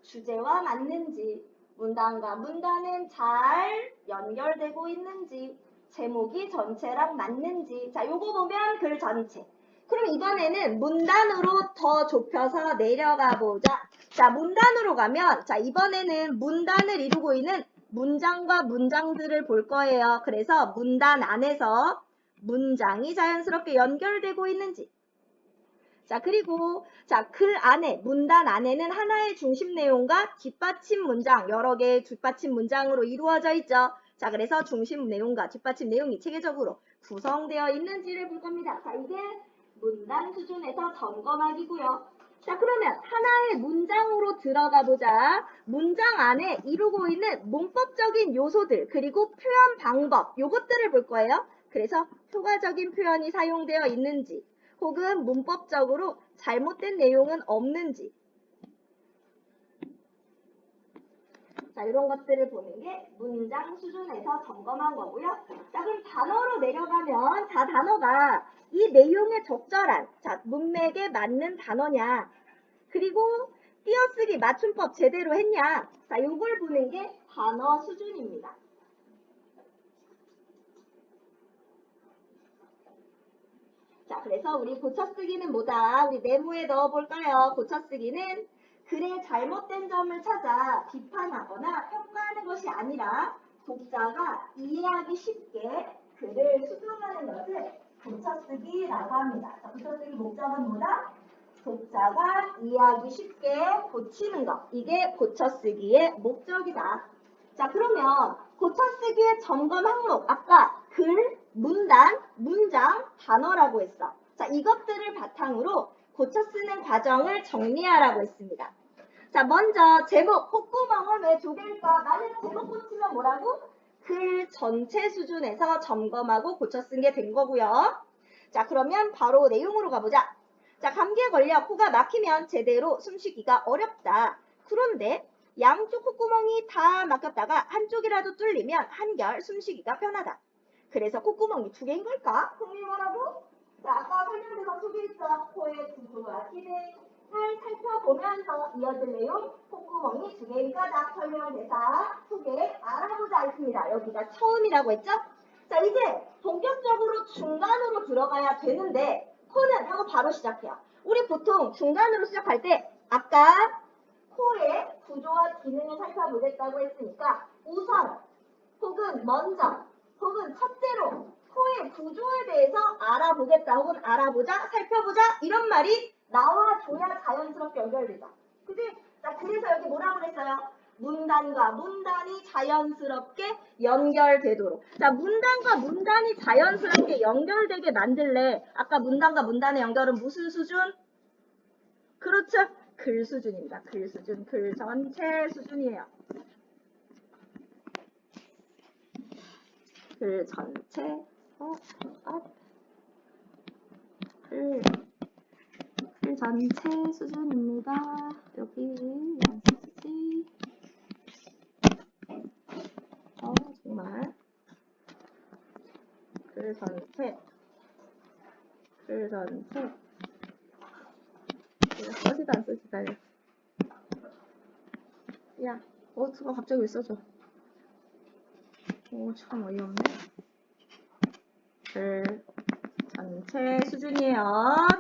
주제와 맞는지, 문단과 문단은 잘 연결되고 있는지, 제목이 전체랑 맞는지. 자, 요거 보면 글 전체. 그럼 이번에는 문단으로 더 좁혀서 내려가 보자. 자, 문단으로 가면, 자, 이번에는 문단을 이루고 있는 문장과 문장들을 볼 거예요. 그래서 문단 안에서 문장이 자연스럽게 연결되고 있는지. 자, 그리고 그 안에 문단 안에는 하나의 중심 내용과 뒷받침 문장, 여러 개의 뒷받침 문장으로 이루어져 있죠. 자, 그래서 중심 내용과 뒷받침 내용이 체계적으로 구성되어 있는지를 볼 겁니다. 자, 이게 문단 수준에서 점검하기고요. 자, 그러면 하나의 문장으로 들어가 보자. 문장 안에 이루고 있는 문법적인 요소들 그리고 표현 방법 요것들을 볼 거예요. 그래서 효과적인 표현이 사용되어 있는지 혹은 문법적으로 잘못된 내용은 없는지. 자, 이런 것들을 보는 게 문장 수준에서 점검한 거고요. 자, 그럼 단어로 내려가면 자, 단어가 이 내용에 적절한 문맥에 맞는 단어냐 그리고 띄어쓰기 맞춤법 제대로 했냐. 자, 요걸 보는 게 단어 수준입니다. 자, 그래서 우리 고쳐쓰기는 뭐다? 우리 네모에 넣어볼까요? 고쳐쓰기는 글의 잘못된 점을 찾아 비판하거나 평가하는 것이 아니라 독자가 이해하기 쉽게 글을 수정하는 것을 고쳐쓰기라고 합니다. 자, 고쳐쓰기 목적은 뭐다? 독자가 이해하기 쉽게 고치는 것. 이게 고쳐쓰기의 목적이다. 자, 그러면 고쳐쓰기의 점검 항목. 아까 글, 문단, 문장, 단어라고 했어. 자, 이것들을 바탕으로 고쳐쓰는 과정을 정리하라고 했습니다. 자, 먼저 제목, 콧구멍은 왜 두 개일까? 나는 제목 고치면 뭐라고? 글 전체 수준에서 점검하고 고쳐 쓴 게 된 거고요. 자, 그러면 바로 내용으로 가보자. 자, 감기에 걸려 코가 막히면 제대로 숨쉬기가 어렵다. 그런데 양쪽 콧구멍이 다 막혔다가 한쪽이라도 뚫리면 한결 숨쉬기가 편하다. 그래서 콧구멍이 두 개인 걸까? 선생님 뭐라고? 자, 아까 설명대사 속에 있어. 코의 구조와 기능을 살펴보면서 이어질 내용, 콧구멍이 두 개인 거다. 설명대사 속에 알아보자 했습니다. 여기가 처음이라고 했죠? 자, 이제 본격적으로 중간으로 들어가야 되는데 코는 하고 바로 시작해요. 우리 보통 중간으로 시작할 때 아까 코의 구조와 기능을 살펴보겠다고 했으니까 우선 혹은 먼저 혹은 첫째로 코의 구조에 대해서 알아보겠다 혹은 알아보자 살펴보자 이런 말이 나와줘야 자연스럽게 연결되죠. 그치? 자, 그래서 여기 뭐라고 그랬어요? 문단과 문단이 자연스럽게 연결되도록. 자, 문단과 문단이 자연스럽게 연결되게 만들래. 아까 문단과 문단의 연결은 무슨 수준? 그렇죠. 글 수준입니다. 글 수준, 글 전체 수준이에요. 글 전체. 글 전체 수준입니다. 여기 안 쓰지? 정말 글 전체 내가 써지도 안 써지다. 야, 그거 갑자기 왜 써져? 참 어이없네. 글 전체 수준이에요.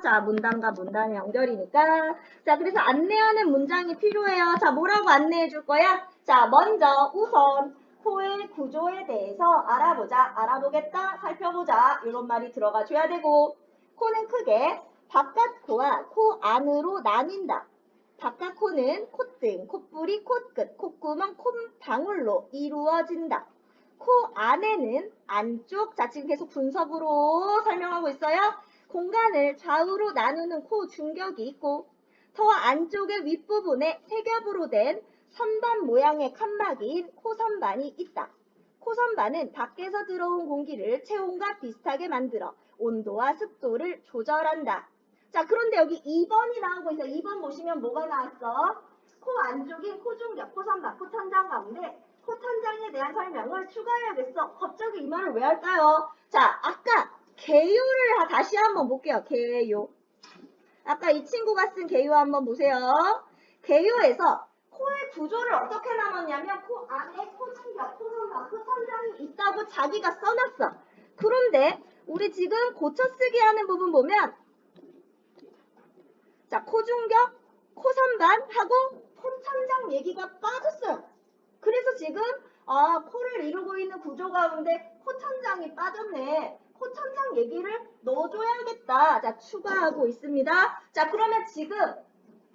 자, 문단과 문단의 연결이니까. 자, 그래서 안내하는 문장이 필요해요. 자, 뭐라고 안내해 줄 거야? 자, 먼저 우선 코의 구조에 대해서 알아보겠다, 살펴보자 이런 말이 들어가 줘야 되고, 코는 크게 바깥 코와 코 안으로 나뉜다. 바깥 코는 콧등, 콧뿌리, 콧끝, 콧구멍, 콧방울로 이루어진다. 코 안에는 안쪽, 자 지금 계속 분석으로 설명하고 있어요. 공간을 좌우로 나누는 코 중격이 있고 더 안쪽의 윗부분에 세 겹으로 된 선반 모양의 칸막이인 코선반이 있다. 코선반은 밖에서 들어온 공기를 체온과 비슷하게 만들어 온도와 습도를 조절한다. 자, 그런데 여기 2번이 나오고 있어요. 2번 보시면 뭐가 나왔어? 코 안쪽인 코중격, 코선반, 코천장 가운데 코천장에 대한 설명을 추가해야겠어. 갑자기 이 말을 왜 할까요? 자, 아까 개요를 다시 한번 볼게요. 개요. 아까 이 친구가 쓴 개요 한번 보세요. 개요에서 코의 구조를 어떻게 나눴냐면 코 안에 코중격, 코선반, 코천장이 있다고 자기가 써놨어. 그런데 우리 지금 고쳐쓰기 하는 부분 보면 자, 코중격, 코선반하고 코천장 얘기가 빠졌어요. 그래서 지금 코를 이루고 있는 구조 가운데 코천장이 빠졌네. 코천장 얘기를 넣어줘야겠다. 자, 추가하고 있습니다. 자, 그러면 지금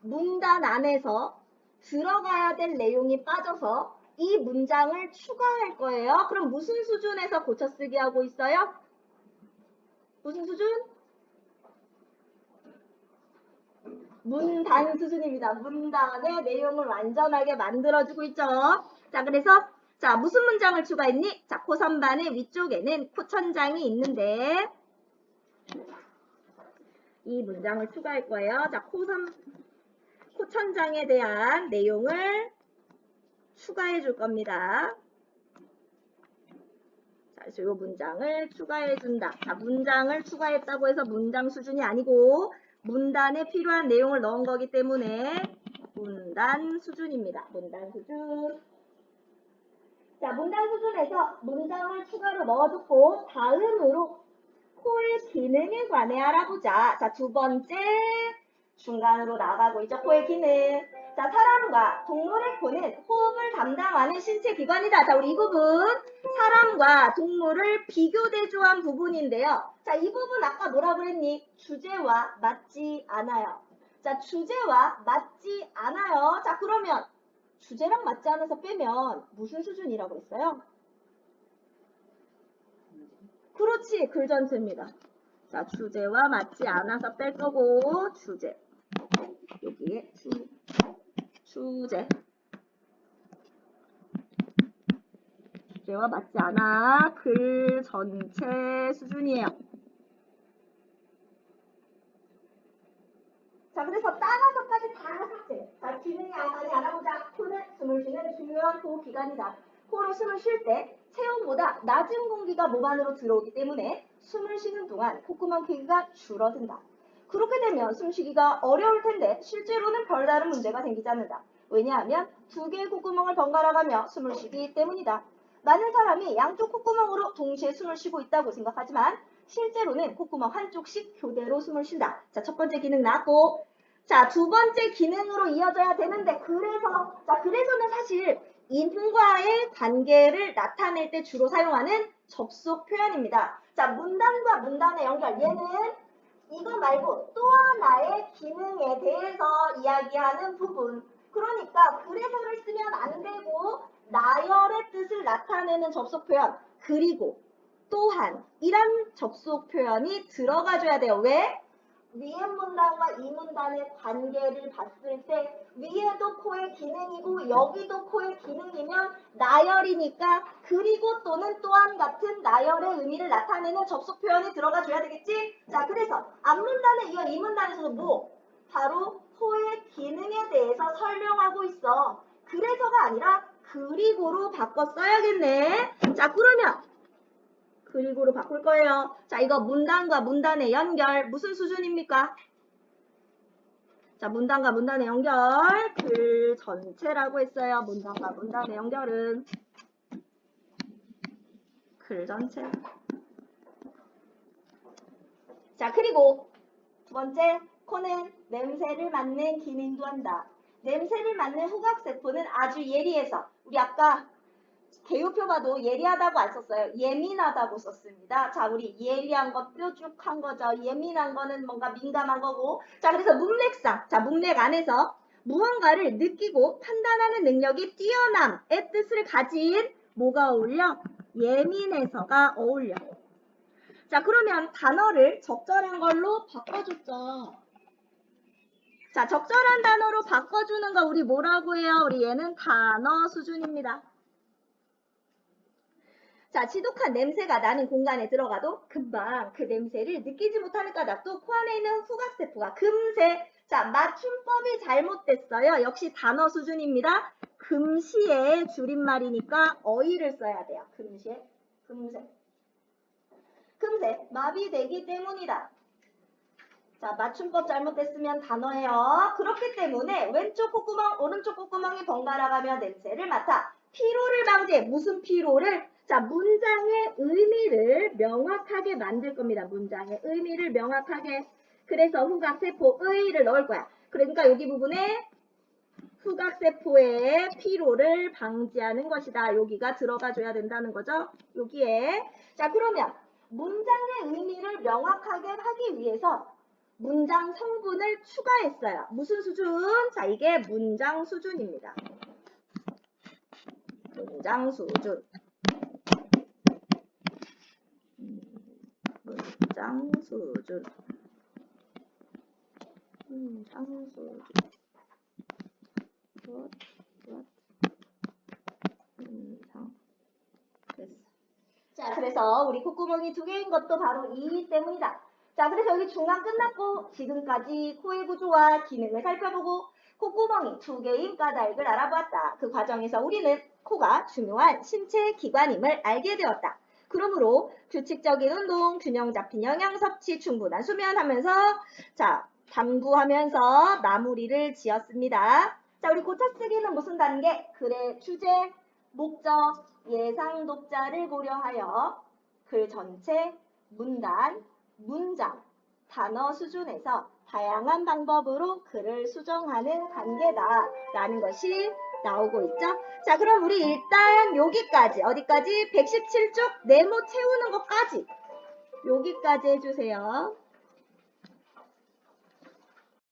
문단 안에서 들어가야 될 내용이 빠져서 이 문장을 추가할 거예요. 그럼 무슨 수준에서 고쳐쓰기 하고 있어요? 무슨 수준? 문단 수준입니다. 문단의 내용을 완전하게 만들어주고 있죠. 자, 그래서 자, 무슨 문장을 추가했니? 자, 코선반의 위쪽에는 코천장이 있는데 이 문장을 추가할 거예요. 자, 코천장에 대한 내용을 추가해 줄 겁니다. 자, 그래서 이 문장을 추가해 준다. 자, 문장을 추가했다고 해서 문장 수준이 아니고 문단에 필요한 내용을 넣은 거기 때문에 문단 수준입니다. 문단 수준. 자, 문단 수준에서 문장을 추가로 넣어줬고 다음으로 코의 기능에 관해 알아보자. 자, 두 번째 중간으로 나가고 있죠. 코의 기능. 자, 사람과 동물의 코는 호흡을 담당하는 신체 기관이다. 자, 우리 이 부분 사람과 동물을 비교 대조한 부분인데요. 자, 이 부분 아까 뭐라 그랬니? 주제와 맞지 않아요. 자, 주제와 맞지 않아요. 자, 그러면 주제랑 맞지 않아서 빼면 무슨 수준이라고 했어요? 그렇지, 글 전체입니다. 자, 주제와 맞지 않아서 뺄 거고 주제. 여기에 주제. 주제와 맞지 않아. 글 전체 수준이에요. 자, 그래서 따라서까지 다 삭제. 자, 기능이 많이 알아보자. 코는 숨을 쉬는 중요한 호흡기관이다. 코로 숨을 쉴 때 체온보다 낮은 공기가 몸 안으로 들어오기 때문에 숨을 쉬는 동안 콧구멍 크기가 줄어든다. 그렇게 되면 숨쉬기가 어려울 텐데 실제로는 별다른 문제가 생기지 않는다. 왜냐하면 두 개의 콧구멍을 번갈아 가며 숨을 쉬기 때문이다. 많은 사람이 양쪽 콧구멍으로 동시에 숨을 쉬고 있다고 생각하지만 실제로는 콧구멍 한쪽씩 교대로 숨을 쉰다. 자, 첫 번째 기능 나왔고, 자, 두 번째 기능으로 이어져야 되는데, 그래서는 사실 인과의 관계를 나타낼 때 주로 사용하는 접속 표현입니다. 자, 문단과 문단의 연결. 얘는 이거 말고 또 하나의 기능에 대해서 이야기하는 부분. 그러니까 그래서를 쓰면 안 되고 나열의 뜻을 나타내는 접속 표현. 그리고 또한 이란 접속 표현이 들어가줘야 돼요. 왜? 위에 문단과 이 문단의 관계를 봤을 때 위에도 코의 기능이고 여기도 코의 기능이면 나열이니까 그리고 또는 또한 같은 나열의 의미를 나타내는 접속 표현이 들어가 줘야 되겠지? 자, 그래서 앞문단에 이어 이 문단에서도 뭐? 바로 코의 기능에 대해서 설명하고 있어. 그래서가 아니라 그리고로 바꿔 써야겠네. 자, 그러면 그리고로 바꿀 거예요. 자, 이거 문단과 문단의 연결 무슨 수준입니까? 자, 문단과 문단의 연결 글 전체라고 했어요. 문단과 문단의 연결은 글 전체. 자, 그리고 두 번째, 코는 냄새를 맡는 기능도 한다. 냄새를 맡는 후각세포는 아주 예리해서 우리 아까 개요표 봐도 예리하다고 안 썼어요. 예민하다고 썼습니다. 자, 우리 예리한 거 뾰족한 거죠. 예민한 거는 뭔가 민감한 거고. 자, 그래서 문맥상. 자, 문맥 안에서 무언가를 느끼고 판단하는 능력이 뛰어남의 뜻을 가진 뭐가 어울려? 예민해서가 어울려. 자, 그러면 단어를 적절한 걸로 바꿔줬죠. 자, 적절한 단어로 바꿔주는 거 우리 뭐라고 해요? 우리 얘는 단어 수준입니다. 자, 지독한 냄새가 나는 공간에 들어가도 금방 그 냄새를 느끼지 못하는 까닭도 코 안에 있는 후각세포가 금세, 자, 맞춤법이 잘못됐어요. 역시 단어 수준입니다. 금시의 줄임말이니까 어휘를 써야 돼요. 금시에, 금세. 금세 마비되기 때문이다. 자, 맞춤법 잘못됐으면 단어예요. 그렇기 때문에 왼쪽 콧구멍, 오른쪽 콧구멍이 번갈아가며 냄새를 맡아. 피로를 방지해. 무슨 피로를? 자, 문장의 의미를 명확하게 만들 겁니다. 문장의 의미를 명확하게. 그래서 후각세포의를 넣을 거야. 그러니까 여기 부분에 후각세포의 피로를 방지하는 것이다. 여기가 들어가 줘야 된다는 거죠. 여기에. 자, 그러면 문장의 의미를 명확하게 하기 위해서 문장 성분을 추가했어요. 무슨 수준? 자, 이게 문장 수준입니다. 문장 수준. 문장 수준. 문장 수준. 문장. 됐어. 자, 그래서 우리 콧구멍이 두 개인 것도 바로 이 때문이다. 자, 그래서 여기 중간 끝났고 지금까지 코의 구조와 기능을 살펴보고 콧구멍이 두 개인 까닭을 알아보았다. 그 과정에서 우리는 코가 중요한 신체 기관임을 알게 되었다. 그러므로 규칙적인 운동, 균형 잡힌 영양 섭취, 충분한 수면하면서 자, 당부하면서 마무리를 지었습니다. 자, 우리 고차쓰기는 무슨 단계? 글의 주제, 목적, 예상 독자를 고려하여 글 전체, 문단, 문장, 단어 수준에서 다양한 방법으로 글을 수정하는 단계다라는 것이 나오고 있죠. 자, 그럼 우리 일단 여기까지, 어디까지? 117쪽 네모 채우는 것까지 여기까지 해주세요.